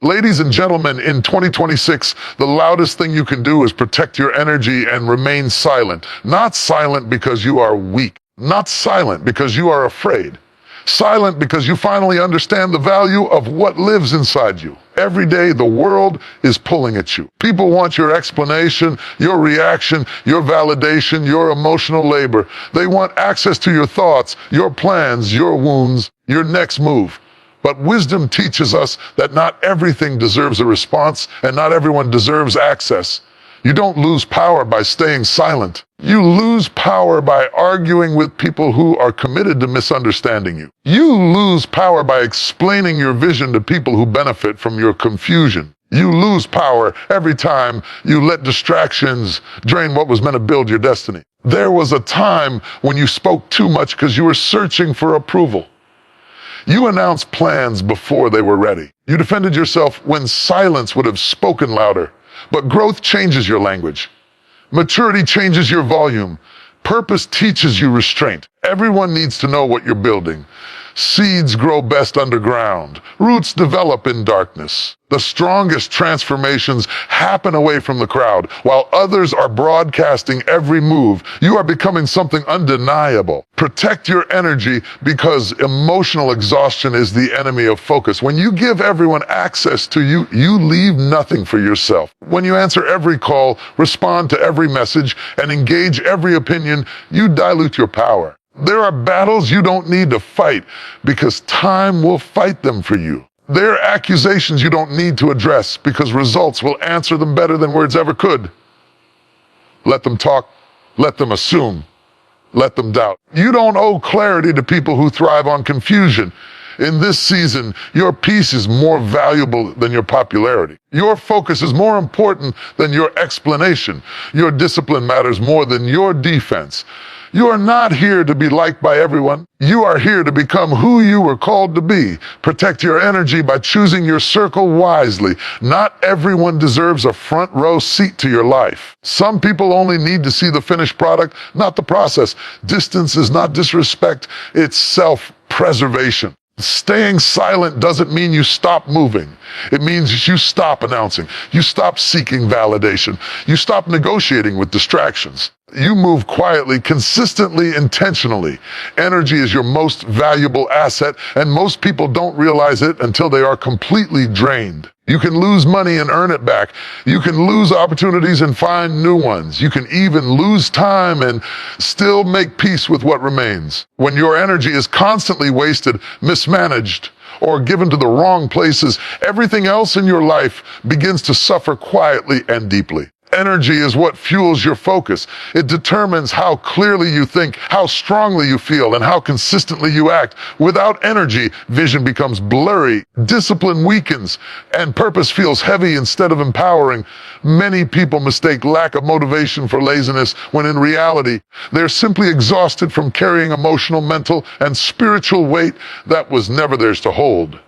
Ladies and gentlemen, in 2026, the loudest thing you can do is protect your energy and remain silent. Not silent because you are weak. Not silent because you are afraid. Silent because you finally understand the value of what lives inside you. Every day, the world is pulling at you. People want your explanation, your reaction, your validation, your emotional labor. They want access to your thoughts, your plans, your wounds, your next move. But wisdom teaches us that not everything deserves a response and not everyone deserves access. You don't lose power by staying silent. You lose power by arguing with people who are committed to misunderstanding you. You lose power by explaining your vision to people who benefit from your confusion. You lose power every time you let distractions drain what was meant to build your destiny. There was a time when you spoke too much because you were searching for approval. You announced plans before they were ready. You defended yourself when silence would have spoken louder. But growth changes your language. Maturity changes your volume. Purpose teaches you restraint. Everyone needs to know what you're building. Seeds grow best underground. Roots develop in darkness. The strongest transformations happen away from the crowd. While others are broadcasting every move, you are becoming something undeniable. Protect your energy because emotional exhaustion is the enemy of focus. When you give everyone access to you, you leave nothing for yourself. When you answer every call, respond to every message, and engage every opinion, you dilute your power. There are battles you don't need to fight because time will fight them for you. There are accusations you don't need to address because results will answer them better than words ever could. Let them talk, let them assume, let them doubt. You don't owe clarity to people who thrive on confusion. In this season, your peace is more valuable than your popularity. Your focus is more important than your explanation. Your discipline matters more than your defense. You are not here to be liked by everyone. You are here to become who you were called to be. Protect your energy by choosing your circle wisely. Not everyone deserves a front row seat to your life. Some people only need to see the finished product, not the process. Distance is not disrespect, it's self-preservation. Staying silent doesn't mean you stop moving. It means you stop announcing. You stop seeking validation. You stop negotiating with distractions. You move quietly, consistently, intentionally. Energy is your most valuable asset, and most people don't realize it until they are completely drained. You can lose money and earn it back. You can lose opportunities and find new ones. You can even lose time and still make peace with what remains. When your energy is constantly wasted, mismanaged, or given to the wrong places, everything else in your life begins to suffer quietly and deeply. Energy is what fuels your focus. It determines how clearly you think, how strongly you feel, and how consistently you act. Without energy, vision becomes blurry, discipline weakens, and purpose feels heavy instead of empowering. Many people mistake lack of motivation for laziness, when in reality, they're simply exhausted from carrying emotional, mental, and spiritual weight that was never theirs to hold.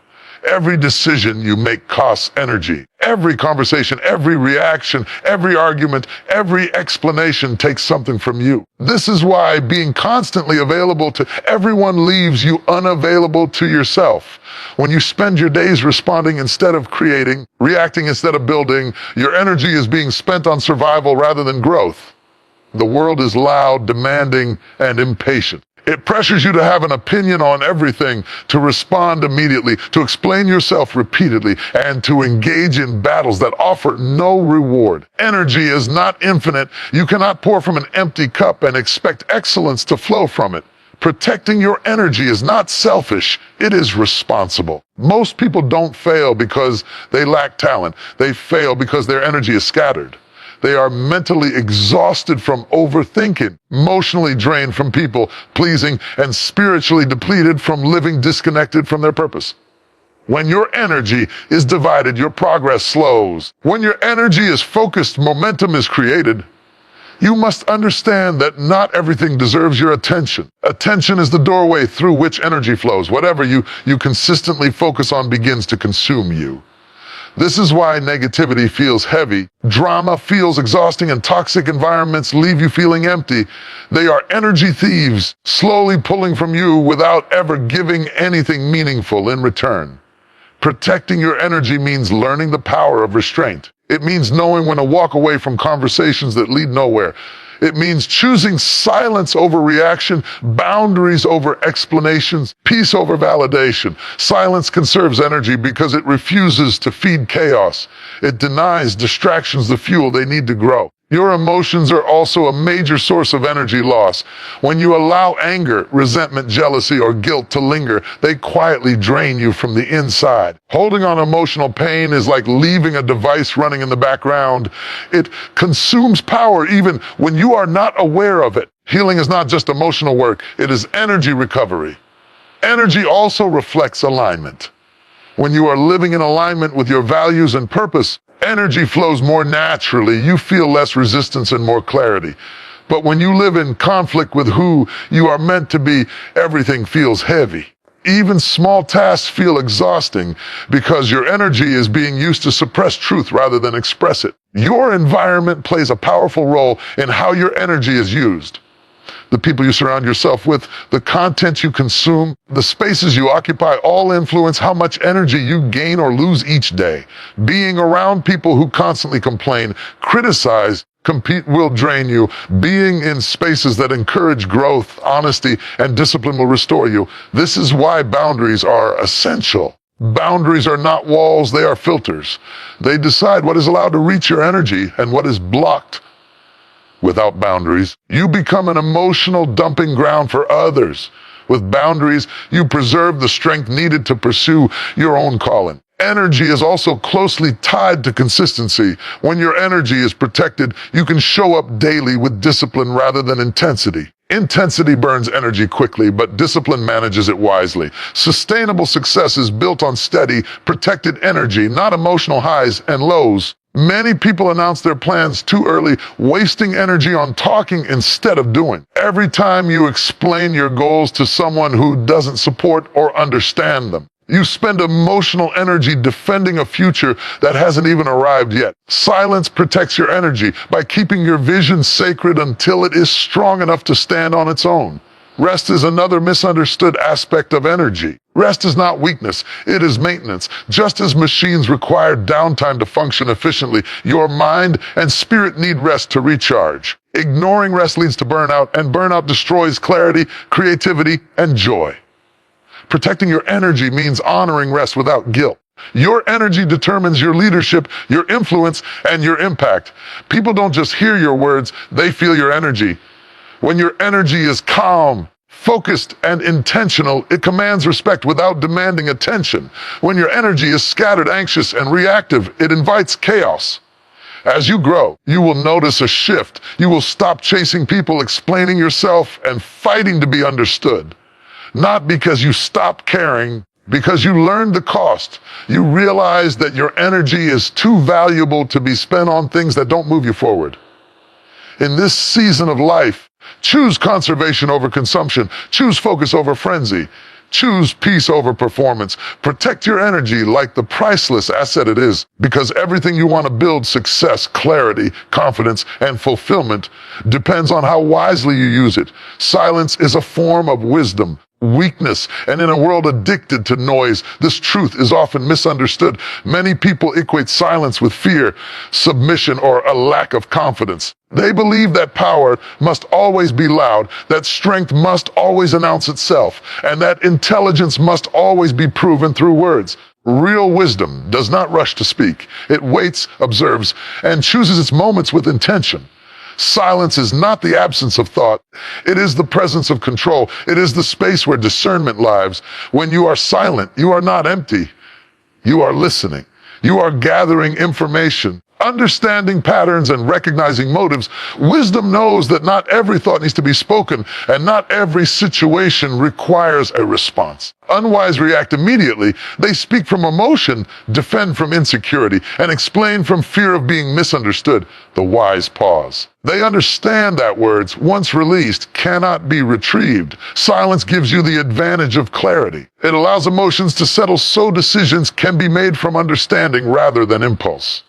Every decision you make costs energy. Every conversation, every reaction, every argument, every explanation takes something from you. This is why being constantly available to everyone leaves you unavailable to yourself. When you spend your days responding instead of creating, reacting instead of building, your energy is being spent on survival rather than growth. The world is loud, demanding, and impatient. It pressures you to have an opinion on everything, to respond immediately, to explain yourself repeatedly, and to engage in battles that offer no reward. Energy is not infinite. You cannot pour from an empty cup and expect excellence to flow from it. Protecting your energy is not selfish, it is responsible. Most people don't fail because they lack talent. They fail because their energy is scattered. They are mentally exhausted from overthinking, emotionally drained from people pleasing, and spiritually depleted from living disconnected from their purpose. When your energy is divided, your progress slows. When your energy is focused, momentum is created. You must understand that not everything deserves your attention. Attention is the doorway through which energy flows. Whatever you consistently focus on begins to consume you. This is why negativity feels heavy, drama feels exhausting, and toxic environments leave you feeling empty. They are energy thieves, slowly pulling from you without ever giving anything meaningful in return. Protecting your energy means learning the power of restraint. It means knowing when to walk away from conversations that lead nowhere. It means choosing silence over reaction, boundaries over explanations, peace over validation. Silence conserves energy because it refuses to feed chaos. It denies distractions the fuel they need to grow. Your emotions are also a major source of energy loss. When you allow anger, resentment, jealousy, or guilt to linger, they quietly drain you from the inside. Holding on emotional pain is like leaving a device running in the background. It consumes power even when you are not aware of it. Healing is not just emotional work, it is energy recovery. Energy also reflects alignment. When you are living in alignment with your values and purpose, energy flows more naturally. You feel less resistance and more clarity. But when you live in conflict with who you are meant to be, everything feels heavy. Even small tasks feel exhausting because your energy is being used to suppress truth rather than express it. Your environment plays a powerful role in how your energy is used. The people you surround yourself with, the content you consume, the spaces you occupy all influence how much energy you gain or lose each day. Being around people who constantly complain, criticize, compete will drain you. Being in spaces that encourage growth, honesty, and discipline will restore you. This is why boundaries are essential. Boundaries are not walls, they are filters. They decide what is allowed to reach your energy and what is blocked. Without boundaries, you become an emotional dumping ground for others. With boundaries, you preserve the strength needed to pursue your own calling. Energy is also closely tied to consistency. When your energy is protected, you can show up daily with discipline rather than intensity. Intensity burns energy quickly, but discipline manages it wisely. Sustainable success is built on steady, protected energy, not emotional highs and lows. Many people announce their plans too early, wasting energy on talking instead of doing. Every time you explain your goals to someone who doesn't support or understand them, you spend emotional energy defending a future that hasn't even arrived yet. Silence protects your energy by keeping your vision sacred until it is strong enough to stand on its own. Rest is another misunderstood aspect of energy. Rest is not weakness, it is maintenance. Just as machines require downtime to function efficiently, your mind and spirit need rest to recharge. Ignoring rest leads to burnout, and burnout destroys clarity, creativity, and joy. Protecting your energy means honoring rest without guilt. Your energy determines your leadership, your influence, and your impact. People don't just hear your words, they feel your energy. When your energy is calm, focused, and intentional, it commands respect without demanding attention. When your energy is scattered, anxious, and reactive, it invites chaos. As you grow, you will notice a shift. You will stop chasing people, explaining yourself, and fighting to be understood. Not because you stop caring, because you learned the cost. You realize that your energy is too valuable to be spent on things that don't move you forward. In this season of life, choose conservation over consumption. Choose focus over frenzy. Choose peace over performance. Protect your energy like the priceless asset it is, because everything you want to build, success, clarity, confidence, and fulfillment, depends on how wisely you use it. Silence is a form of wisdom. Weakness, and in a world addicted to noise, this truth is often misunderstood. Many people equate silence with fear, submission, or a lack of confidence. They believe that power must always be loud, that strength must always announce itself, and that intelligence must always be proven through words. Real wisdom does not rush to speak. It waits, observes, and chooses its moments with intention. Silence is not the absence of thought. It is the presence of control. It is the space where discernment lives. When you are silent, you are not empty. You are listening. You are gathering information, understanding patterns, and recognizing motives. Wisdom knows that not every thought needs to be spoken, and not every situation requires a response. Unwise react immediately. They speak from emotion, defend from insecurity, and explain from fear of being misunderstood. The wise pause. They understand that words, once released, cannot be retrieved. Silence gives you the advantage of clarity. It allows emotions to settle so decisions can be made from understanding rather than impulse.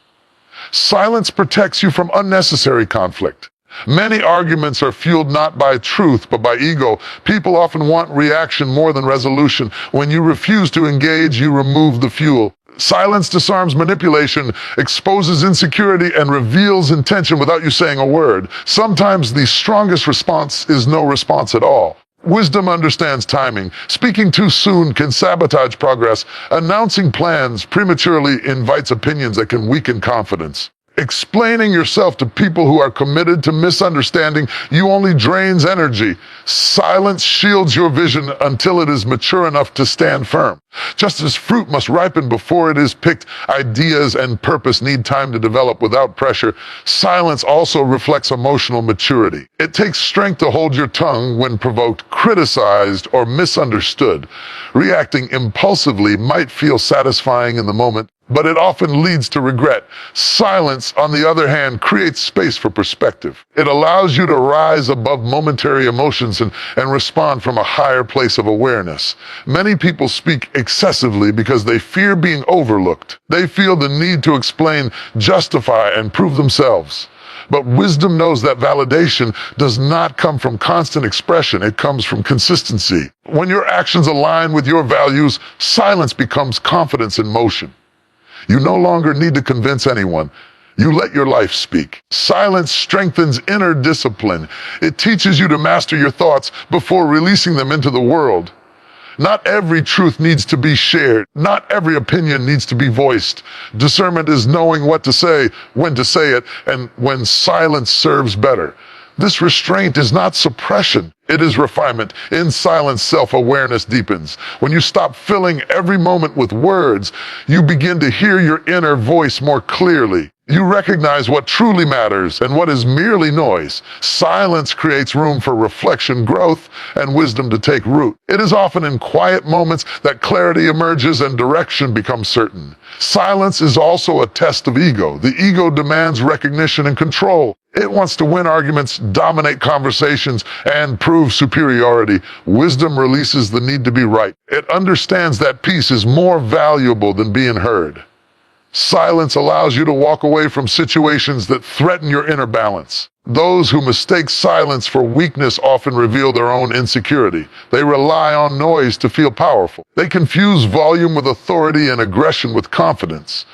Silence protects you from unnecessary conflict. Many arguments are fueled not by truth, but by ego. People often want reaction more than resolution. When you refuse to engage, you remove the fuel. Silence disarms manipulation, exposes insecurity, and reveals intention without you saying a word. Sometimes the strongest response is no response at all. Wisdom understands timing. Speaking too soon can sabotage progress. Announcing plans prematurely invites opinions that can weaken confidence. Explaining yourself to people who are committed to misunderstanding you only drains energy. Silence shields your vision until it is mature enough to stand firm. Just as fruit must ripen before it is picked, ideas and purpose need time to develop without pressure. Silence also reflects emotional maturity. It takes strength to hold your tongue when provoked, criticized, or misunderstood. Reacting impulsively might feel satisfying in the moment, but it often leads to regret. Silence, on the other hand, creates space for perspective. It allows you to rise above momentary emotions and respond from a higher place of awareness. Many people speak excessively because they fear being overlooked. They feel the need to explain, justify, and prove themselves. But wisdom knows that validation does not come from constant expression. It comes from consistency. When your actions align with your values, silence becomes confidence in motion. You no longer need to convince anyone. You let your life speak. Silence strengthens inner discipline. It teaches you to master your thoughts before releasing them into the world. Not every truth needs to be shared. Not every opinion needs to be voiced. Discernment is knowing what to say, when to say it, and when silence serves better. This restraint is not suppression. It is refinement. In silence, self-awareness deepens. When you stop filling every moment with words, you begin to hear your inner voice more clearly. You recognize what truly matters and what is merely noise. Silence creates room for reflection, growth, and wisdom to take root. It is often in quiet moments that clarity emerges and direction becomes certain. Silence is also a test of ego. The ego demands recognition and control. It wants to win arguments, dominate conversations, and prove superiority. Wisdom releases the need to be right. It understands that peace is more valuable than being heard. Silence allows you to walk away from situations that threaten your inner balance. Those who mistake silence for weakness often reveal their own insecurity. They rely on noise to feel powerful. They confuse volume with authority and aggression with confidence.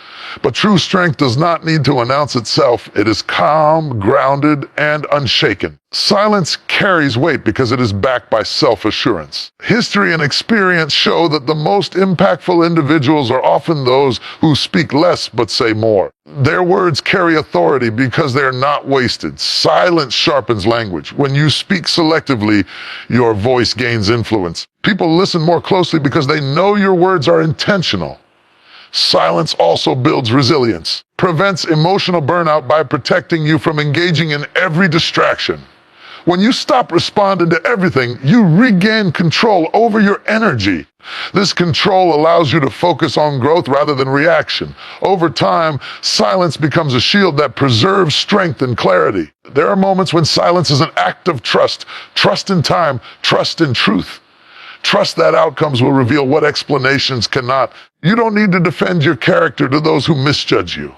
But true strength does not need to announce itself. It is calm, grounded, and unshaken. Silence carries weight because it is backed by self-assurance. History and experience show that the most impactful individuals are often those who speak less but say more. Their words carry authority because they are not wasted. Silence sharpens language. When you speak selectively, your voice gains influence. People listen more closely because they know your words are intentional. Silence also builds resilience, prevents emotional burnout by protecting you from engaging in every distraction. When you stop responding to everything, you regain control over your energy. This control allows you to focus on growth rather than reaction. Over time, silence becomes a shield that preserves strength and clarity. There are moments when silence is an act of trust. Trust in time, trust in truth. Trust that outcomes will reveal what explanations cannot. You don't need to defend your character to those who misjudge you.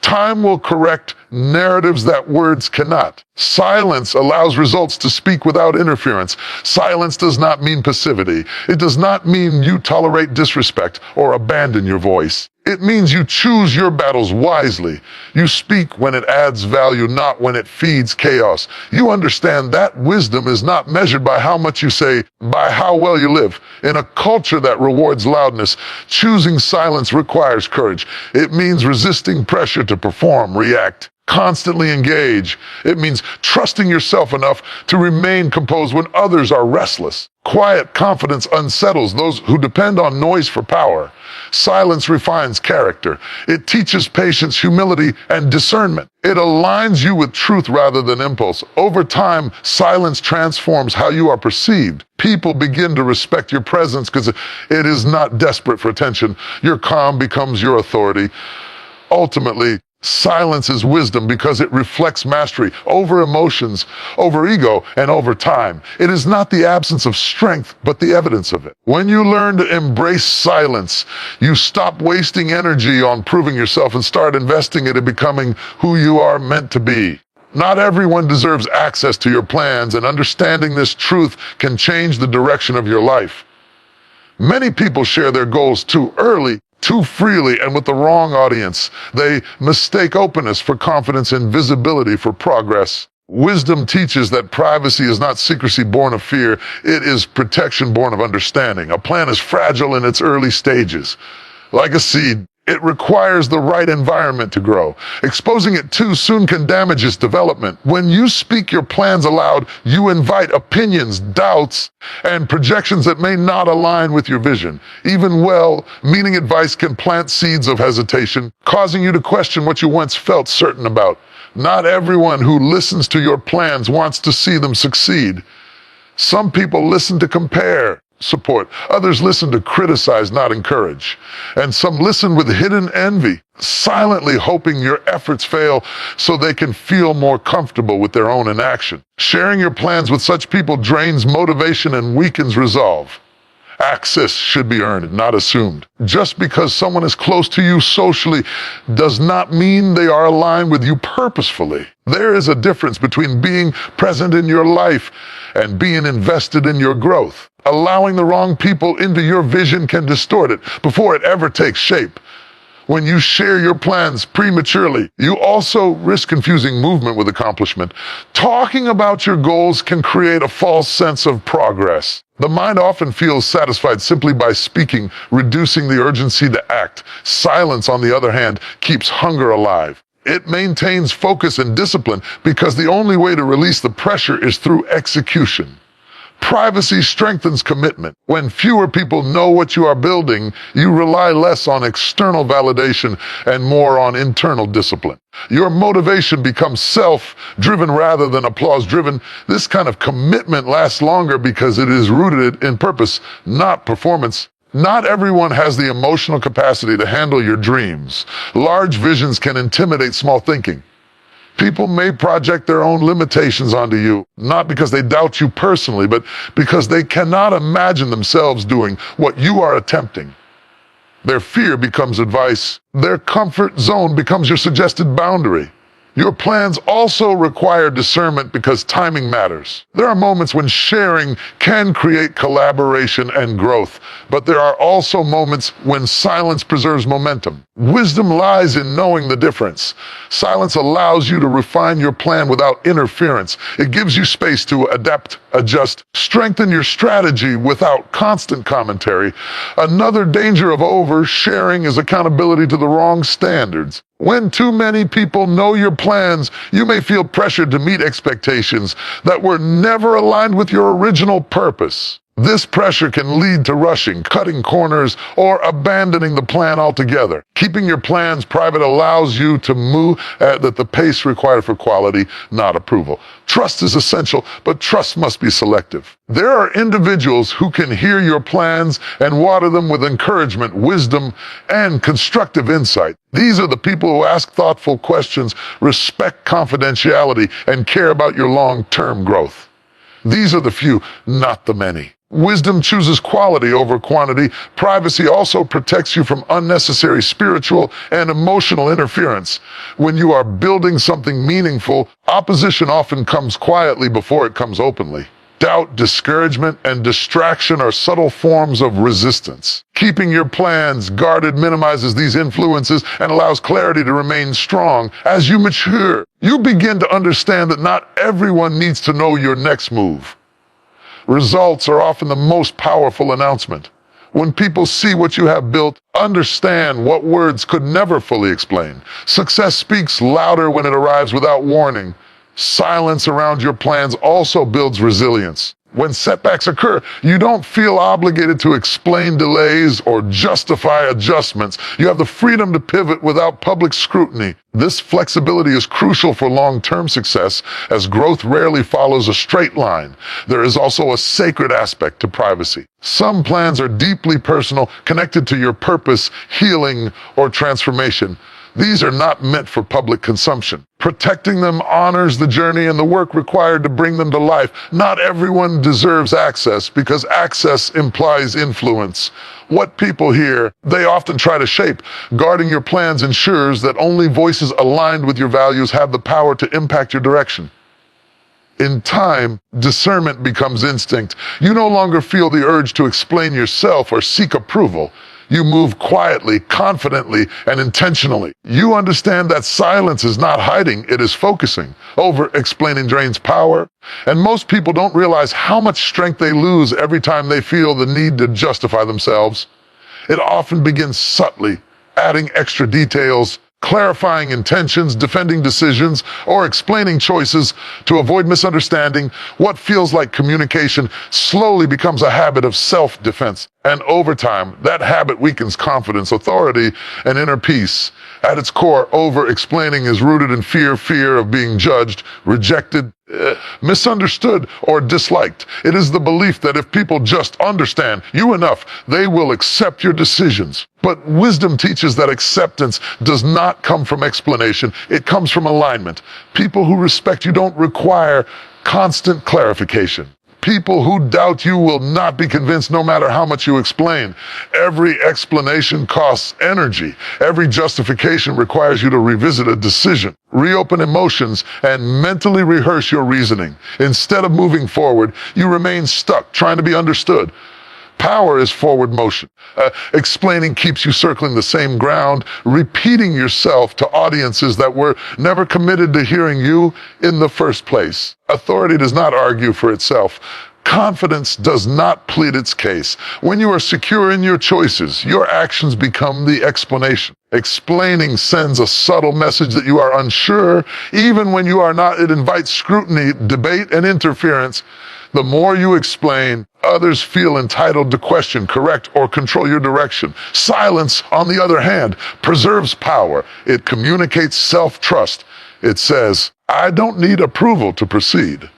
Time will correct narratives that words cannot. Silence allows results to speak without interference. Silence does not mean passivity. It does not mean you tolerate disrespect or abandon your voice. It means you choose your battles wisely. You speak when it adds value, not when it feeds chaos. You understand that wisdom is not measured by how much you say, by how well you live. In a culture that rewards loudness, choosing silence requires courage. It means resisting pressure to perform, react, constantly engage. It means trusting yourself enough to remain composed when others are restless. Quiet confidence unsettles those who depend on noise for power. Silence refines character. It teaches patience, humility, and discernment. It aligns you with truth rather than impulse. Over time, silence transforms how you are perceived. People begin to respect your presence because it is not desperate for attention. Your calm becomes your authority. Ultimately, silence is wisdom because it reflects mastery over emotions, over ego, and over time. It is not the absence of strength, but the evidence of it. When you learn to embrace silence, you stop wasting energy on proving yourself and start investing it in becoming who you are meant to be. Not everyone deserves access to your plans, and understanding this truth can change the direction of your life. Many people share their goals too early, too freely, and with the wrong audience. They mistake openness for confidence and visibility for progress. Wisdom teaches that privacy is not secrecy born of fear, it is protection born of understanding. A plan is fragile in its early stages. Like a seed, it requires the right environment to grow. Exposing it too soon can damage its development. When you speak your plans aloud, you invite opinions, doubts, and projections that may not align with your vision. Even well-meaning advice can plant seeds of hesitation, causing you to question what you once felt certain about. Not everyone who listens to your plans wants to see them succeed. Some people listen to compare, support. Others listen to criticize, not encourage. And some listen with hidden envy, silently hoping your efforts fail so they can feel more comfortable with their own inaction. Sharing your plans with such people drains motivation and weakens resolve. Access should be earned, not assumed. Just because someone is close to you socially does not mean they are aligned with you purposefully. There is a difference between being present in your life and being invested in your growth. Allowing the wrong people into your vision can distort it before it ever takes shape. When you share your plans prematurely, you also risk confusing movement with accomplishment. Talking about your goals can create a false sense of progress. The mind often feels satisfied simply by speaking, reducing the urgency to act. Silence, on the other hand, keeps hunger alive. It maintains focus and discipline because the only way to release the pressure is through execution. Privacy strengthens commitment. When fewer people know what you are building, you rely less on external validation and more on internal discipline. Your motivation becomes self-driven rather than applause-driven. This kind of commitment lasts longer because it is rooted in purpose, not performance. Not everyone has the emotional capacity to handle your dreams. Large visions can intimidate small thinking. People may project their own limitations onto you, not because they doubt you personally, but because they cannot imagine themselves doing what you are attempting. Their fear becomes advice. Their comfort zone becomes your suggested boundary. Your plans also require discernment because timing matters. There are moments when sharing can create collaboration and growth, but there are also moments when silence preserves momentum. Wisdom lies in knowing the difference. Silence allows you to refine your plan without interference. It gives you space to adapt, adjust, strengthen your strategy without constant commentary. Another danger of oversharing is accountability to the wrong standards. When too many people know your plans, you may feel pressured to meet expectations that were never aligned with your original purpose. This pressure can lead to rushing, cutting corners, or abandoning the plan altogether. Keeping your plans private allows you to move at the pace required for quality, not approval. Trust is essential, but trust must be selective. There are individuals who can hear your plans and water them with encouragement, wisdom, and constructive insight. These are the people who ask thoughtful questions, respect confidentiality, and care about your long-term growth. These are the few, not the many. Wisdom chooses quality over quantity. Privacy also protects you from unnecessary spiritual and emotional interference. When you are building something meaningful, opposition often comes quietly before it comes openly. Doubt, discouragement, and distraction are subtle forms of resistance. Keeping your plans guarded minimizes these influences and allows clarity to remain strong. As you mature, you begin to understand that not everyone needs to know your next move. Results are often the most powerful announcement. When people see what you have built, understand what words could never fully explain. Success speaks louder when it arrives without warning. Silence around your plans also builds resilience. When setbacks occur, you don't feel obligated to explain delays or justify adjustments. You have the freedom to pivot without public scrutiny. This flexibility is crucial for long-term success, as growth rarely follows a straight line. There is also a sacred aspect to privacy. Some plans are deeply personal, connected to your purpose, healing, or transformation. These are not meant for public consumption. Protecting them honors the journey and the work required to bring them to life. Not everyone deserves access because access implies influence. What people hear, they often try to shape. Guarding your plans ensures that only voices aligned with your values have the power to impact your direction. In time, discernment becomes instinct. You no longer feel the urge to explain yourself or seek approval. You move quietly, confidently, and intentionally. You understand that silence is not hiding, it is focusing. Over-explaining drains power, and most people don't realize how much strength they lose every time they feel the need to justify themselves. It often begins subtly, adding extra details, clarifying intentions, defending decisions, or explaining choices to avoid misunderstanding. What feels like communication slowly becomes a habit of self-defense. And over time, that habit weakens confidence, authority, and inner peace. At its core, over-explaining is rooted in fear of being judged, rejected, misunderstood, or disliked. It is the belief that if people just understand you enough, they will accept your decisions. But wisdom teaches that acceptance does not come from explanation, it comes from alignment. People who respect you don't require constant clarification. People who doubt you will not be convinced no matter how much you explain. Every explanation costs energy. Every justification requires you to revisit a decision, reopen emotions, and mentally rehearse your reasoning. Instead of moving forward, you remain stuck, trying to be understood. Power is forward motion. Explaining keeps you circling the same ground, repeating yourself to audiences that were never committed to hearing you in the first place. Authority does not argue for itself. Confidence does not plead its case. When you are secure in your choices, your actions become the explanation. Explaining sends a subtle message that you are unsure. Even when you are not, it invites scrutiny, debate, and interference. The more you explain, others feel entitled to question, correct, or control your direction. Silence, on the other hand, preserves power. It communicates self-trust. It says, I don't need approval to proceed.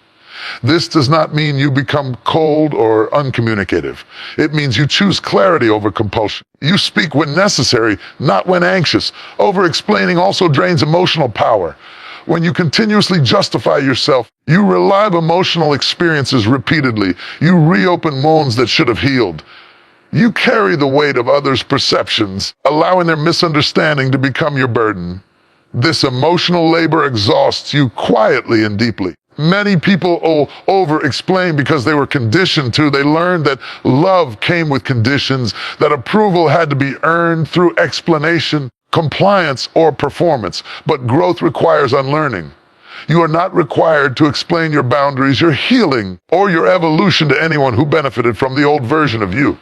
This does not mean you become cold or uncommunicative. It means you choose clarity over compulsion. You speak when necessary, not when anxious. Over-explaining also drains emotional power. When you continuously justify yourself, you relive emotional experiences repeatedly. You reopen wounds that should have healed. You carry the weight of others' perceptions, allowing their misunderstanding to become your burden. This emotional labor exhausts you quietly and deeply. Many people over-explain because they were conditioned to. They learned that love came with conditions, that approval had to be earned through explanation, compliance, or performance. But growth requires unlearning. You are not required to explain your boundaries, your healing, or your evolution to anyone who benefited from the old version of you.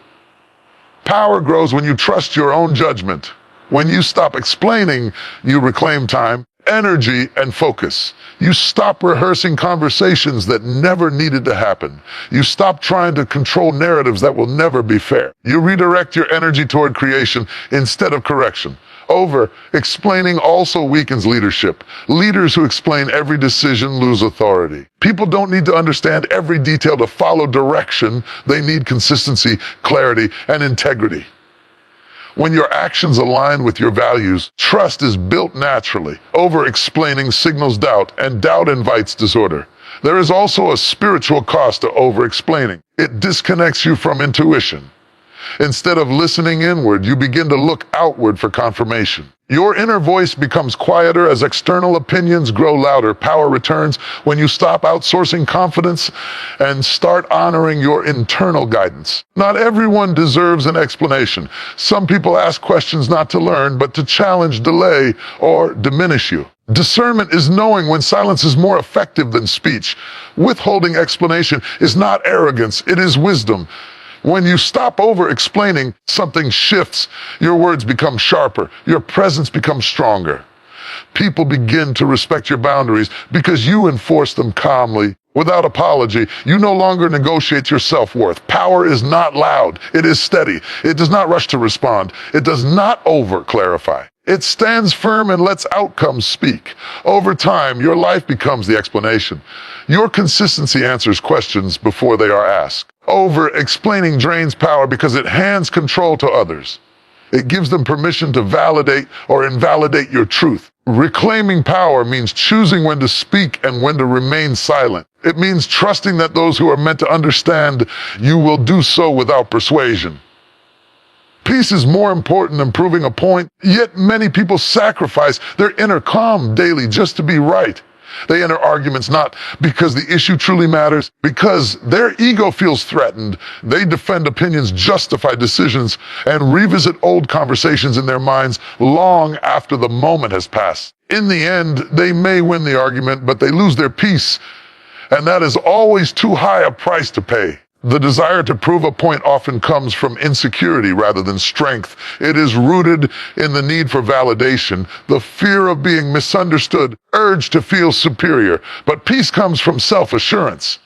Power grows when you trust your own judgment. When you stop explaining, you reclaim time, energy, and focus. You stop rehearsing conversations that never needed to happen. You stop trying to control narratives that will never be fair. You redirect your energy toward creation instead of correction. Over-explaining also weakens leadership. Leaders who explain every decision lose authority. People don't need to understand every detail to follow direction. They need consistency, clarity, and integrity. When your actions align with your values, trust is built naturally. Over-explaining signals doubt, and doubt invites disorder. There is also a spiritual cost to over-explaining. It disconnects you from intuition. Instead of listening inward, you begin to look outward for confirmation. Your inner voice becomes quieter as external opinions grow louder. Power returns when you stop outsourcing confidence and start honoring your internal guidance. Not everyone deserves an explanation. Some people ask questions not to learn, but to challenge, delay, or diminish you. Discernment is knowing when silence is more effective than speech. Withholding explanation is not arrogance, it is wisdom. When you stop over-explaining, something shifts. Your words become sharper. Your presence becomes stronger. People begin to respect your boundaries because you enforce them calmly. Without apology, you no longer negotiate your self-worth. Power is not loud. It is steady. It does not rush to respond. It does not over-clarify. It stands firm and lets outcomes speak. Over time, your life becomes the explanation. Your consistency answers questions before they are asked. Over-explaining drains power because it hands control to others. It gives them permission to validate or invalidate your truth. Reclaiming power means choosing when to speak and when to remain silent. It means trusting that those who are meant to understand you will do so without persuasion. Peace is more important than proving a point, yet many people sacrifice their inner calm daily just to be right. They enter arguments not because the issue truly matters, because their ego feels threatened. They defend opinions, justify decisions, and revisit old conversations in their minds long after the moment has passed. In the end, they may win the argument, but they lose their peace, and that is always too high a price to pay. The desire to prove a point often comes from insecurity rather than strength. It is rooted in the need for validation, the fear of being misunderstood, urge to feel superior. But peace comes from self-assurance.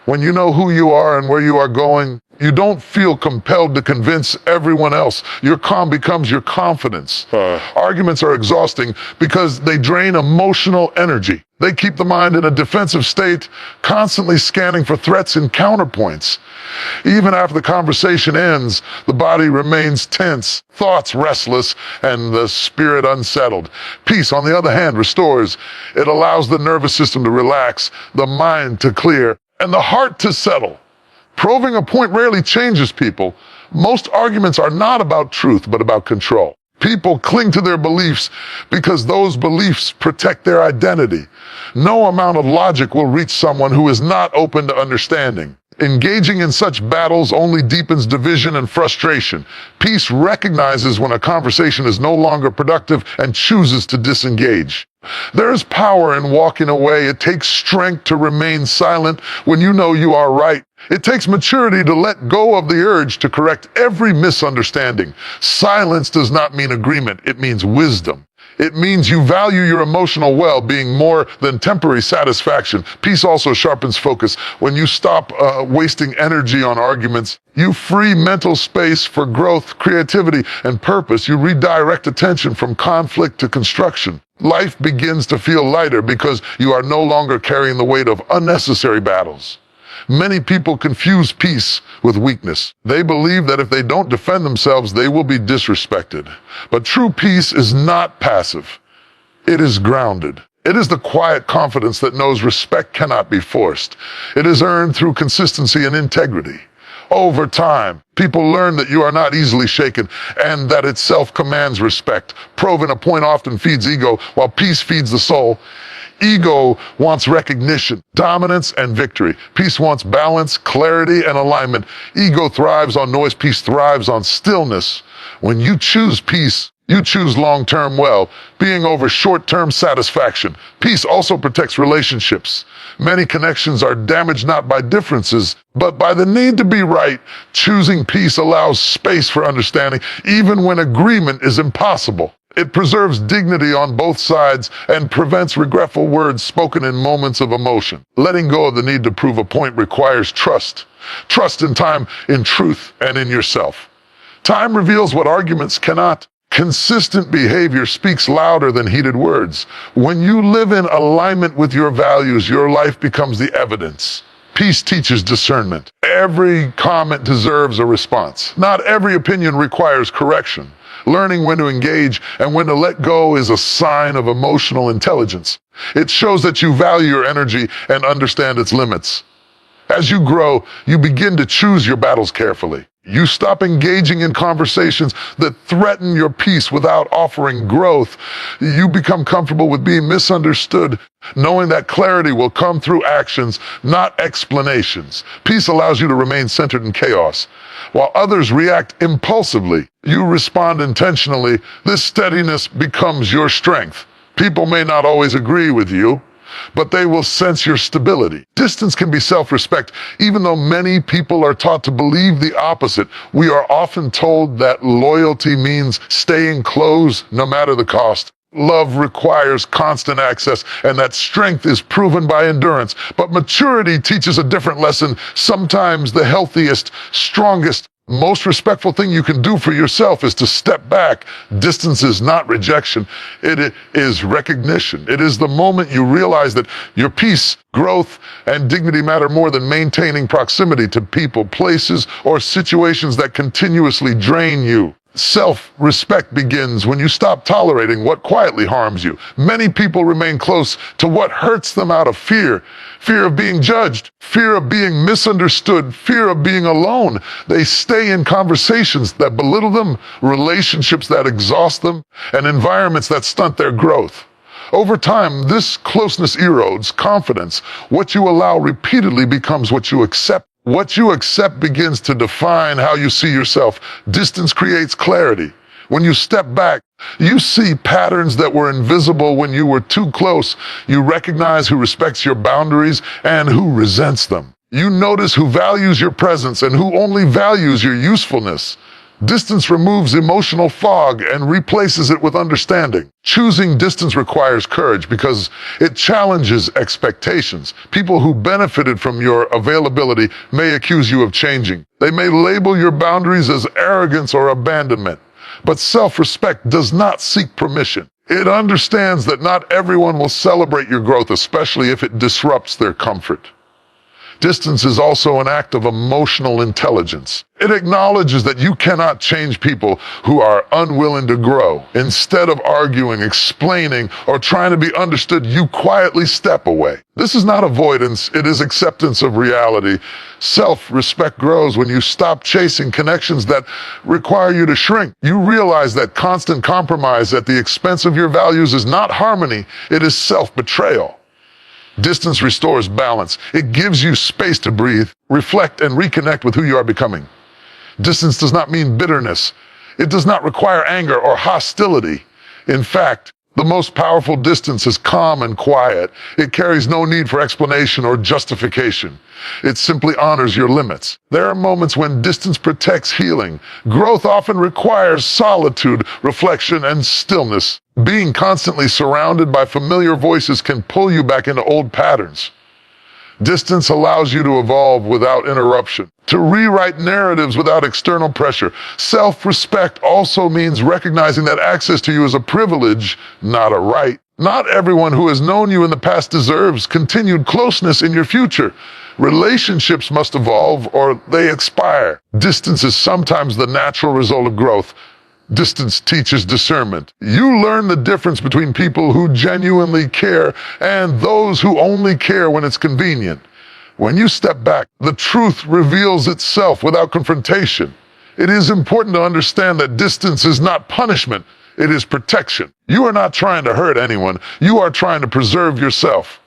When you know who you are and where you are going, you don't feel compelled to convince everyone else. Your calm becomes your confidence. Arguments are exhausting because they drain emotional energy. They keep the mind in a defensive state, constantly scanning for threats and counterpoints. Even after the conversation ends, the body remains tense, thoughts restless, and the spirit unsettled. Peace, on the other hand, restores. It allows the nervous system to relax, the mind to clear, and the heart to settle. Proving a point rarely changes people. Most arguments are not about truth, but about control. People cling to their beliefs because those beliefs protect their identity. No amount of logic will reach someone who is not open to understanding. Engaging in such battles only deepens division and frustration. Peace recognizes when a conversation is no longer productive and chooses to disengage. There is power in walking away. It takes strength to remain silent when you know you are right. It takes maturity to let go of the urge to correct every misunderstanding. Silence does not mean agreement. It means wisdom. It means you value your emotional well-being more than temporary satisfaction. Peace also sharpens focus. When you stop wasting energy on arguments, you free mental space for growth, creativity, and purpose. You redirect attention from conflict to construction. Life begins to feel lighter because you are no longer carrying the weight of unnecessary battles. Many people confuse peace with weakness. They believe that if they don't defend themselves, they will be disrespected. But true peace is not passive. It is grounded. It is the quiet confidence that knows respect cannot be forced. It is earned through consistency and integrity. Over time, people learn that you are not easily shaken and that itself commands respect. Proving a point often feeds ego, while peace feeds the soul. Ego wants recognition, dominance, and victory. Peace wants balance, clarity, and alignment. Ego thrives on noise. Peace thrives on stillness. When you choose peace, you choose long-term well-being over short-term satisfaction. Peace also protects relationships. Many connections are damaged not by differences, but by the need to be right. Choosing peace allows space for understanding, even when agreement is impossible. It preserves dignity on both sides and prevents regretful words spoken in moments of emotion. Letting go of the need to prove a point requires trust. Trust in time, in truth, and in yourself. Time reveals what arguments cannot. Consistent behavior speaks louder than heated words. When you live in alignment with your values, your life becomes the evidence. Peace teaches discernment. Every comment deserves a response. Not every opinion requires correction. Learning when to engage and when to let go is a sign of emotional intelligence. It shows that you value your energy and understand its limits. As you grow, you begin to choose your battles carefully. You stop engaging in conversations that threaten your peace without offering growth. You become comfortable with being misunderstood, knowing that clarity will come through actions, not explanations. Peace allows you to remain centered in chaos. While others react impulsively, you respond intentionally. This steadiness becomes your strength. People may not always agree with you, but they will sense your stability. Distance can be self-respect. Even though many people are taught to believe the opposite, we are often told that loyalty means staying close no matter the cost. Love requires constant access, and that strength is proven by endurance. But maturity teaches a different lesson. Sometimes the healthiest, strongest, Most respectful thing you can do for yourself is to step back. Distance is not rejection. It is recognition. It is the moment you realize that your peace, growth, and dignity matter more than maintaining proximity to people, places, or situations that continuously drain you. Self-respect begins when you stop tolerating what quietly harms you. Many people remain close to what hurts them out of fear. Fear of being judged, fear of being misunderstood, fear of being alone. They stay in conversations that belittle them, relationships that exhaust them, and environments that stunt their growth. Over time, this closeness erodes confidence. What you allow repeatedly becomes what you accept. What you accept begins to define how you see yourself. Distance creates clarity. When you step back, you see patterns that were invisible when you were too close. You recognize who respects your boundaries and who resents them. You notice who values your presence and who only values your usefulness. Distance removes emotional fog and replaces it with understanding. Choosing distance requires courage because it challenges expectations. People who benefited from your availability may accuse you of changing. They may label your boundaries as arrogance or abandonment. But self-respect does not seek permission. It understands that not everyone will celebrate your growth, especially if it disrupts their comfort. Distance is also an act of emotional intelligence. It acknowledges that you cannot change people who are unwilling to grow. Instead of arguing, explaining, or trying to be understood, you quietly step away. This is not avoidance, it is acceptance of reality. Self-respect grows when you stop chasing connections that require you to shrink. You realize that constant compromise at the expense of your values is not harmony, it is self-betrayal. Distance restores balance. It gives you space to breathe, reflect, and reconnect with who you are becoming. Distance does not mean bitterness. It does not require anger or hostility. In fact, the most powerful distance is calm and quiet. It carries no need for explanation or justification. It simply honors your limits. There are moments when distance protects healing. Growth often requires solitude, reflection, and stillness. Being constantly surrounded by familiar voices can pull you back into old patterns. Distance allows you to evolve without interruption, to rewrite narratives without external pressure. Self-respect also means recognizing that access to you is a privilege, not a right. Not everyone who has known you in the past deserves continued closeness in your future. Relationships must evolve or they expire. Distance is sometimes the natural result of growth. Distance teaches discernment. You learn the difference between people who genuinely care and those who only care when it's convenient. When you step back, the truth reveals itself without confrontation. It is important to understand that distance is not punishment, it is protection. You are not trying to hurt anyone, you are trying to preserve yourself.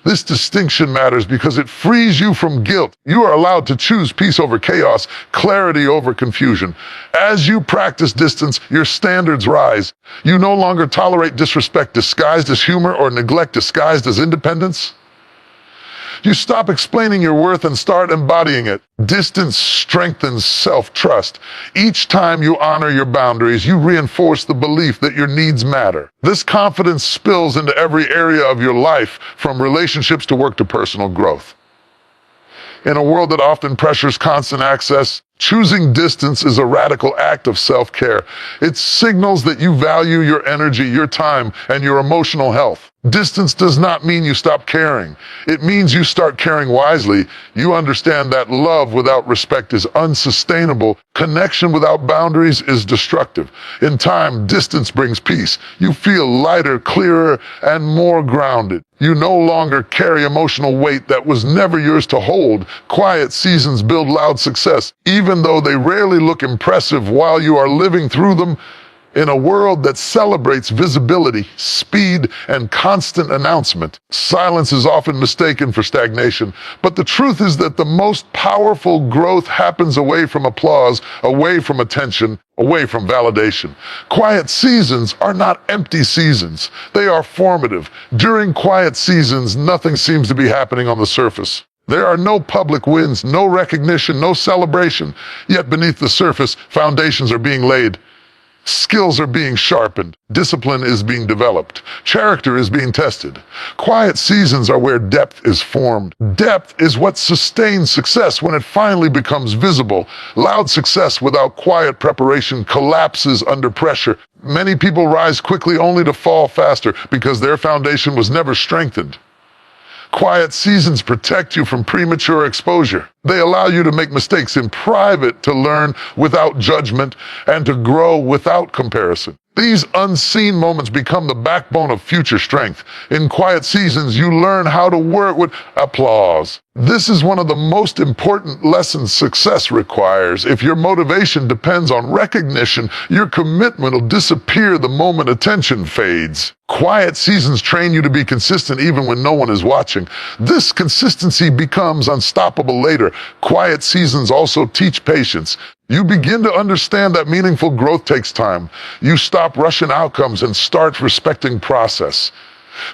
This distinction matters because it frees you from guilt. You are allowed to choose peace over chaos, clarity over confusion. As you practice distance, your standards rise. You no longer tolerate disrespect disguised as humor or neglect disguised as independence. You stop explaining your worth and start embodying it. Distance strengthens self-trust. Each time you honor your boundaries, you reinforce the belief that your needs matter. This confidence spills into every area of your life, from relationships to work to personal growth. In a world that often pressures constant access, choosing distance is a radical act of self-care. It signals that you value your energy, your time, and your emotional health. Distance does not mean you stop caring. It means you start caring wisely. You understand that love without respect is unsustainable. Connection without boundaries is destructive. In time, distance brings peace. You feel lighter, clearer, and more grounded. You no longer carry emotional weight that was never yours to hold. Quiet seasons build loud success, even though they rarely look impressive while you are living through them. In a world that celebrates visibility, speed, and constant announcement, silence is often mistaken for stagnation. But the truth is that the most powerful growth happens away from applause, away from attention, away from validation. Quiet seasons are not empty seasons. They are formative. During quiet seasons, nothing seems to be happening on the surface. There are no public wins, no recognition, no celebration. Yet beneath the surface, foundations are being laid. Skills are being sharpened. Discipline is being developed. Character is being tested. Quiet seasons are where depth is formed. Depth is what sustains success when it finally becomes visible. Loud success without quiet preparation collapses under pressure. Many people rise quickly only to fall faster because their foundation was never strengthened. Quiet seasons protect you from premature exposure. They allow you to make mistakes in private, to learn without judgment, and to grow without comparison. These unseen moments become the backbone of future strength. In quiet seasons, you learn how to work with applause. This is one of the most important lessons success requires. If your motivation depends on recognition, your commitment will disappear the moment attention fades. Quiet seasons train you to be consistent even when no one is watching. This consistency becomes unstoppable later. Quiet seasons also teach patience. You begin to understand that meaningful growth takes time. You stop rushing outcomes and start respecting process.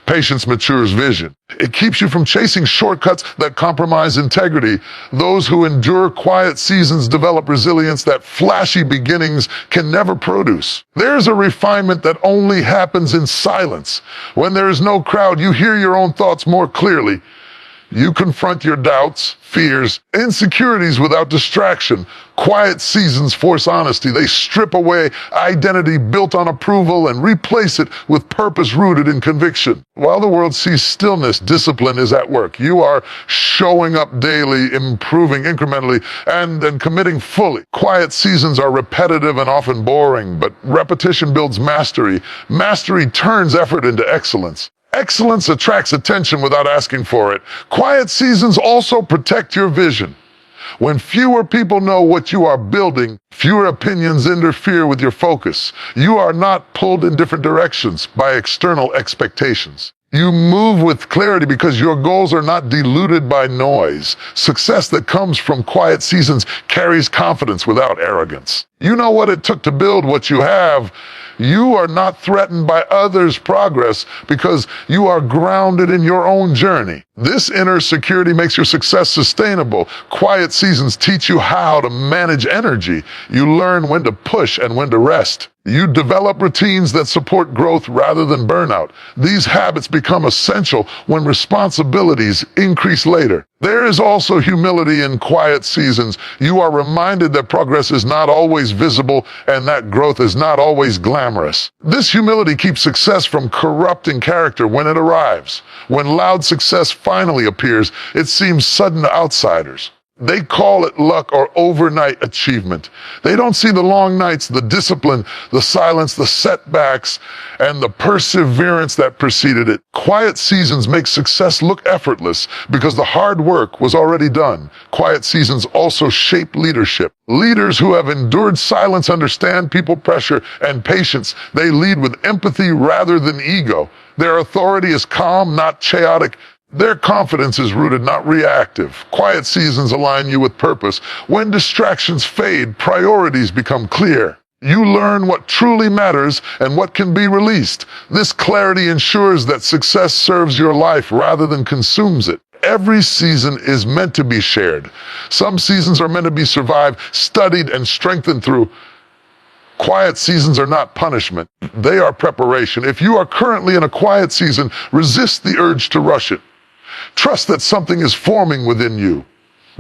Patience matures vision. It keeps you from chasing shortcuts that compromise integrity. Those who endure quiet seasons develop resilience that flashy beginnings can never produce. There's a refinement that only happens in silence. When there is no crowd, you hear your own thoughts more clearly. You confront your doubts, fears, insecurities without distraction. Quiet seasons force honesty. They strip away identity built on approval and replace it with purpose rooted in conviction. While the world sees stillness, discipline is at work. You are showing up daily, improving incrementally, and committing fully. Quiet seasons are repetitive and often boring, but repetition builds mastery. Mastery turns effort into excellence. Excellence attracts attention without asking for it. Quiet seasons also protect your vision. When fewer people know what you are building, fewer opinions interfere with your focus. You are not pulled in different directions by external expectations. You move with clarity because your goals are not diluted by noise. Success that comes from quiet seasons carries confidence without arrogance. You know what it took to build what you have. You are not threatened by others' progress because you are grounded in your own journey. This inner security makes your success sustainable. Quiet seasons teach you how to manage energy. You learn when to push and when to rest. You develop routines that support growth rather than burnout. These habits become essential when responsibilities increase later. There is also humility in quiet seasons. You are reminded that progress is not always visible and that growth is not always glamorous. This humility keeps success from corrupting character when it arrives. When loud success finally appears, it seems sudden to outsiders. They call it luck or overnight achievement. They don't see the long nights, the discipline, the silence, the setbacks, and the perseverance that preceded it. Quiet seasons make success look effortless because the hard work was already done. Quiet seasons also shape leadership. Leaders who have endured silence understand people pressure and patience. They lead with empathy rather than ego. Their authority is calm, not chaotic. Their confidence is rooted, not reactive. Quiet seasons align you with purpose. When distractions fade, priorities become clear. You learn what truly matters and what can be released. This clarity ensures that success serves your life rather than consumes it. Every season is meant to be shared. Some seasons are meant to be survived, studied, and strengthened through. Quiet seasons are not punishment. They are preparation. If you are currently in a quiet season, resist the urge to rush it. Trust that something is forming within you.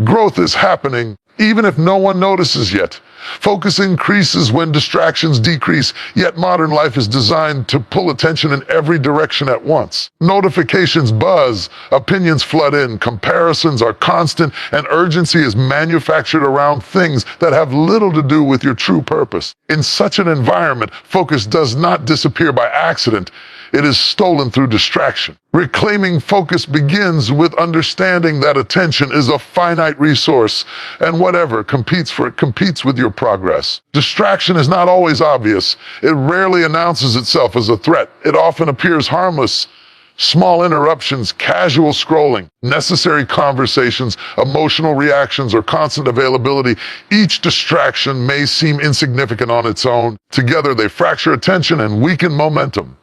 Growth is happening, even if no one notices yet. Focus increases when distractions decrease, yet modern life is designed to pull attention in every direction at once. Notifications buzz, opinions flood in, comparisons are constant, and urgency is manufactured around things that have little to do with your true purpose. In such an environment, focus does not disappear by accident. It is stolen through distraction. Reclaiming focus begins with understanding that attention is a finite resource, and whatever competes for it competes with your progress. Distraction is not always obvious. It rarely announces itself as a threat. It often appears harmless. Small interruptions, casual scrolling, necessary conversations, emotional reactions, or constant availability. Each distraction may seem insignificant on its own. Together, they fracture attention and weaken momentum.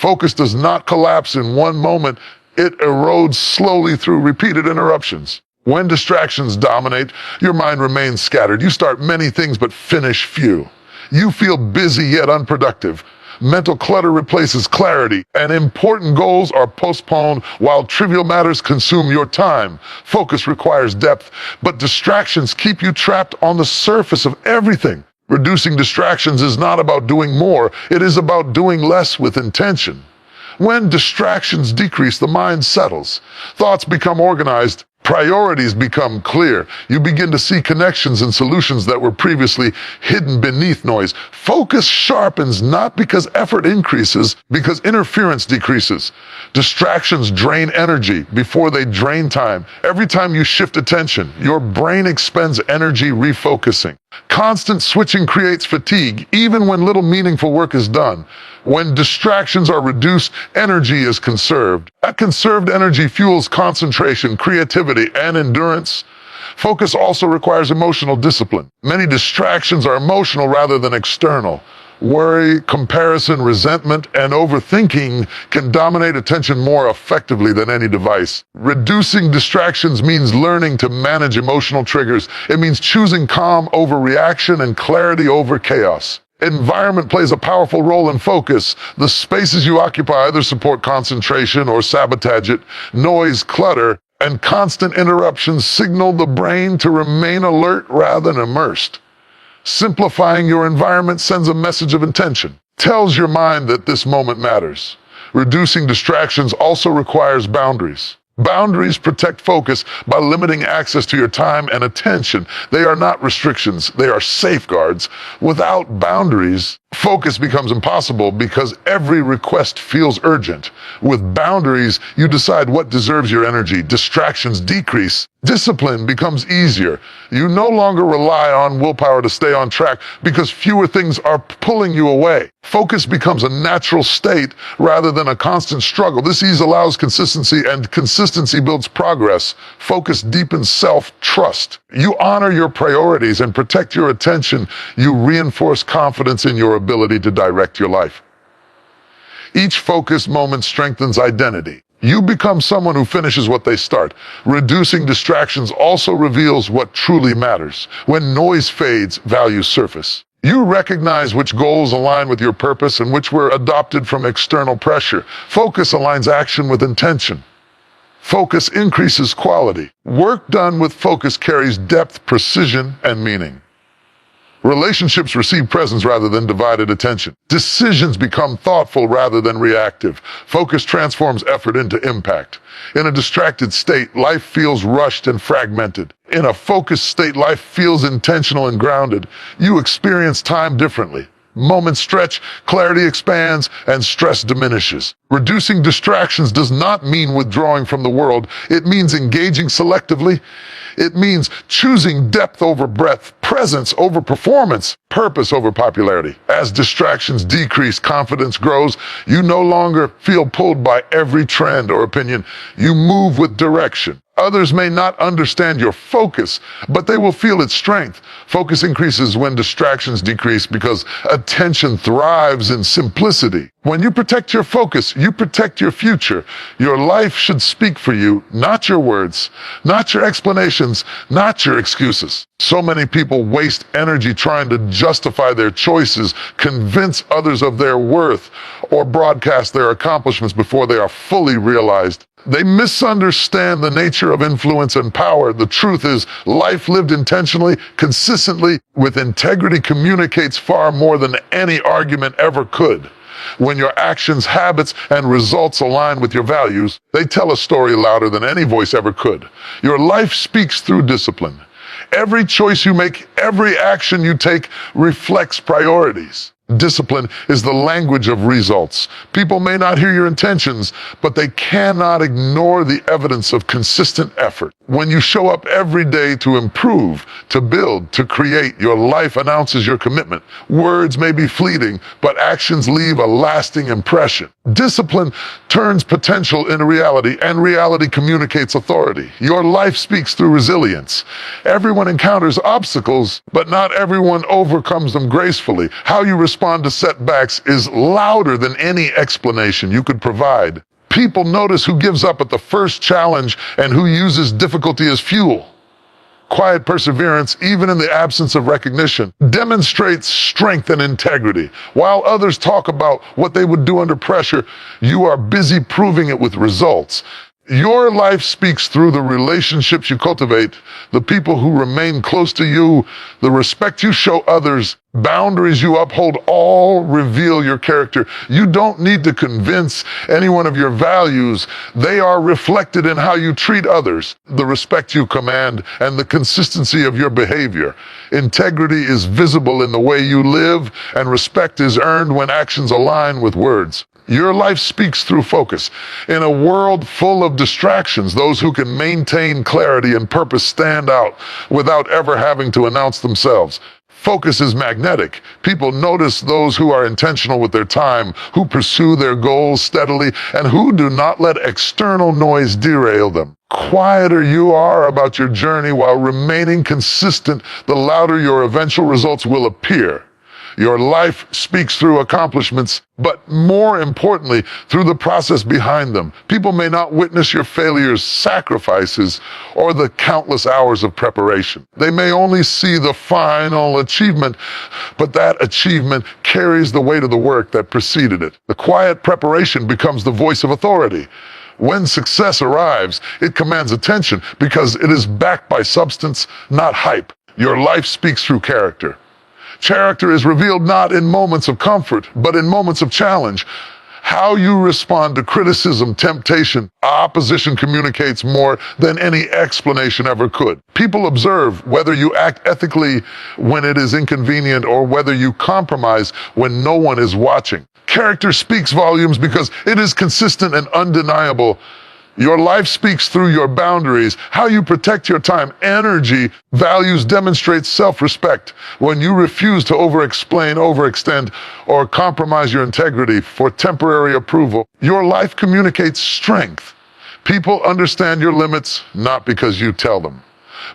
Focus does not collapse in one moment. It erodes slowly through repeated interruptions. When distractions dominate, your mind remains scattered. You start many things but finish few. You feel busy yet unproductive. Mental clutter replaces clarity, and important goals are postponed while trivial matters consume your time. Focus requires depth, but distractions keep you trapped on the surface of everything. Reducing distractions is not about doing more, it is about doing less with intention. When distractions decrease, the mind settles. Thoughts become organized. Priorities become clear. You begin to see connections and solutions that were previously hidden beneath noise. Focus sharpens not because effort increases, because interference decreases. Distractions drain energy before they drain time. Every time you shift attention, your brain expends energy refocusing. Constant switching creates fatigue, even when little meaningful work is done. When distractions are reduced, energy is conserved. That conserved energy fuels concentration, creativity, and endurance. Focus also requires emotional discipline. Many distractions are emotional rather than external. Worry, comparison, resentment, and overthinking can dominate attention more effectively than any device. Reducing distractions means learning to manage emotional triggers. It means choosing calm over reaction and clarity over chaos. Environment plays a powerful role in focus. The spaces you occupy either support concentration or sabotage it. Noise, clutter, and constant interruptions signal the brain to remain alert rather than immersed. Simplifying your environment sends a message of intention, tells your mind that this moment matters. Reducing distractions also requires boundaries. Boundaries protect focus by limiting access to your time and attention. They are not restrictions, they are safeguards. Without boundaries, focus becomes impossible because every request feels urgent. With boundaries, you decide what deserves your energy. Distractions decrease. Discipline becomes easier. You no longer rely on willpower to stay on track because fewer things are pulling you away. Focus becomes a natural state rather than a constant struggle. This ease allows consistency, and consistency builds progress. Focus deepens self-trust. You honor your priorities and protect your attention. You reinforce confidence in your ability to direct your life. Each focused moment strengthens identity. You become someone who finishes what they start. Reducing distractions also reveals what truly matters. When noise fades, values surface. You recognize which goals align with your purpose and which were adopted from external pressure. Focus aligns action with intention. Focus increases quality. Work done with focus carries depth, precision, and meaning. Relationships receive presence rather than divided attention. Decisions become thoughtful rather than reactive. Focus transforms effort into impact. In a distracted state, life feels rushed and fragmented. In a focused state, life feels intentional and grounded. You experience time differently. Moments stretch, clarity expands, and stress diminishes. Reducing distractions does not mean withdrawing from the world. It means engaging selectively. It means choosing depth over breadth, presence over performance, purpose over popularity. As distractions decrease, confidence grows. You no longer feel pulled by every trend or opinion. You move with direction. Others may not understand your focus, but they will feel its strength. Focus increases when distractions decrease because attention thrives in simplicity. When you protect your focus, you protect your future. Your life should speak for you, not your words, not your explanations, not your excuses. So many people waste energy trying to justify their choices, convince others of their worth, or broadcast their accomplishments before they are fully realized. They misunderstand the nature of influence and power. The truth is, life lived intentionally, consistently, with integrity communicates far more than any argument ever could. When your actions, habits, and results align with your values, they tell a story louder than any voice ever could. Your life speaks through discipline. Every choice you make, every action you take reflects priorities. Discipline is the language of results. People may not hear your intentions, but they cannot ignore the evidence of consistent effort. When you show up every day to improve, to build, to create, your life announces your commitment. Words may be fleeting, but actions leave a lasting impression. Discipline turns potential into reality, and reality communicates authority. Your life speaks through resilience. Everyone encounters obstacles, but not everyone overcomes them gracefully. How you respond to setbacks is louder than any explanation you could provide. People notice who gives up at the first challenge and who uses difficulty as fuel. Quiet perseverance, even in the absence of recognition, demonstrates strength and integrity. While others talk about what they would do under pressure, you are busy proving it with results. Your life speaks through the relationships you cultivate, the people who remain close to you, the respect you show others, boundaries you uphold, all reveal your character. You don't need to convince anyone of your values. They are reflected in how you treat others, the respect you command, and the consistency of your behavior. Integrity is visible in the way you live, and respect is earned when actions align with words. Your life speaks through focus. In a world full of distractions, those who can maintain clarity and purpose stand out without ever having to announce themselves. Focus is magnetic. People notice those who are intentional with their time, who pursue their goals steadily, and who do not let external noise derail them. Quieter you are about your journey while remaining consistent, the louder your eventual results will appear. Your life speaks through accomplishments, but more importantly, through the process behind them. People may not witness your failures, sacrifices, or the countless hours of preparation. They may only see the final achievement, but that achievement carries the weight of the work that preceded it. The quiet preparation becomes the voice of authority. When success arrives, it commands attention because it is backed by substance, not hype. Your life speaks through character. Character is revealed not in moments of comfort, but in moments of challenge. How you respond to criticism, temptation, opposition communicates more than any explanation ever could. People observe whether you act ethically when it is inconvenient or whether you compromise when no one is watching. Character speaks volumes because it is consistent and undeniable. Your life speaks through your boundaries, how you protect your time, energy, values demonstrate self-respect. When you refuse to over-explain, overextend, or compromise your integrity for temporary approval, your life communicates strength. People understand your limits not because you tell them,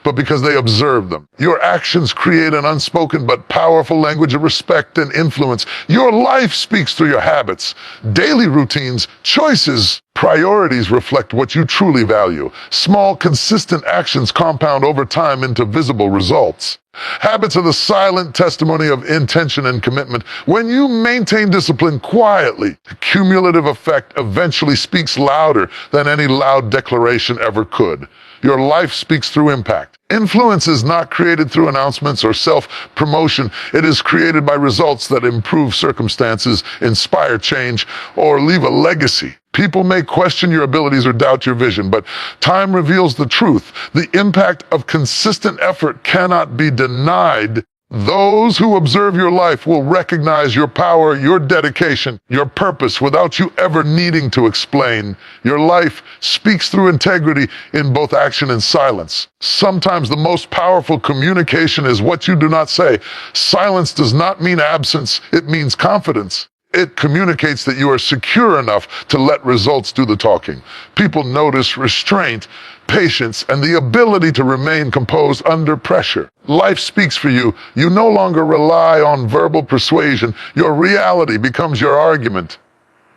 but because they observe them. Your actions create an unspoken but powerful language of respect and influence. Your life speaks through your habits, daily routines, choices. Priorities reflect what you truly value. Small, consistent actions compound over time into visible results. Habits are the silent testimony of intention and commitment. When you maintain discipline quietly, the cumulative effect eventually speaks louder than any loud declaration ever could. Your life speaks through impact. Influence is not created through announcements or self-promotion. It is created by results that improve circumstances, inspire change, or leave a legacy. People may question your abilities or doubt your vision, but time reveals the truth. The impact of consistent effort cannot be denied. Those who observe your life will recognize your power, your dedication, your purpose without you ever needing to explain. Your life speaks through integrity in both action and silence. Sometimes the most powerful communication is what you do not say. Silence does not mean absence, it means confidence. It communicates that you are secure enough to let results do the talking. People notice restraint, patience, and the ability to remain composed under pressure. Life speaks for you. You no longer rely on verbal persuasion. Your reality becomes your argument.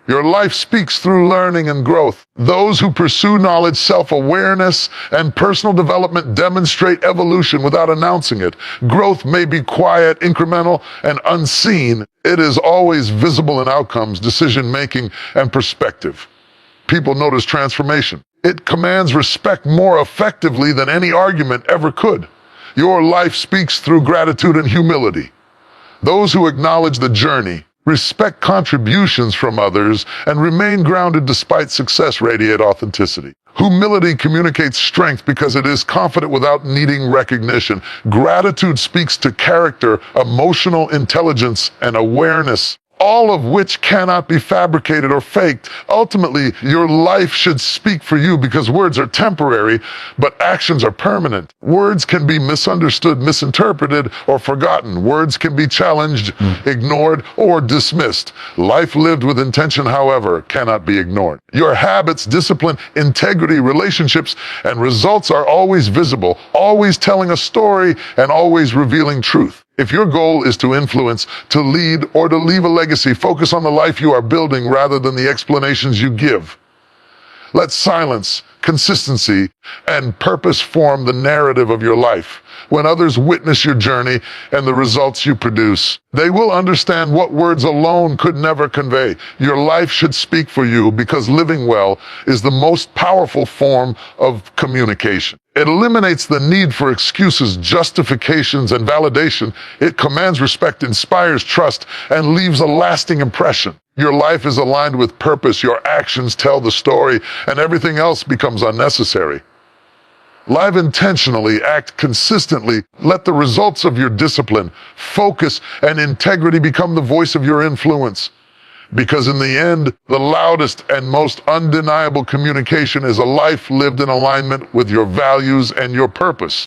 Your life speaks through learning and growth. Those who pursue knowledge, self-awareness, and personal development demonstrate evolution without announcing it. Growth may be quiet, incremental, and unseen. It is always visible in outcomes, decision-making, and perspective. People notice transformation. It commands respect more effectively than any argument ever could. Your life speaks through gratitude and humility. Those who acknowledge the journey, respect contributions from others, and remain grounded despite success radiate authenticity. Humility communicates strength because it is confident without needing recognition. Gratitude speaks to character, emotional intelligence, and awareness, all of which cannot be fabricated or faked. Ultimately, your life should speak for you because words are temporary, but actions are permanent. Words can be misunderstood, misinterpreted, or forgotten. Words can be challenged, ignored, or dismissed. Life lived with intention, however, cannot be ignored. Your habits, discipline, integrity, relationships, and results are always visible, always telling a story, and always revealing truth. If your goal is to influence, to lead, or to leave a legacy, focus on the life you are building rather than the explanations you give. Let silence, consistency, and purpose form the narrative of your life. When others witness your journey and the results you produce, they will understand what words alone could never convey. Your life should speak for you because living well is the most powerful form of communication. It eliminates the need for excuses, justifications, and validation. It commands respect, inspires trust, and leaves a lasting impression. Your life is aligned with purpose, your actions tell the story, and everything else becomes unnecessary. Live intentionally, act consistently, let the results of your discipline, focus, and integrity become the voice of your influence. Because in the end, the loudest and most undeniable communication is a life lived in alignment with your values and your purpose.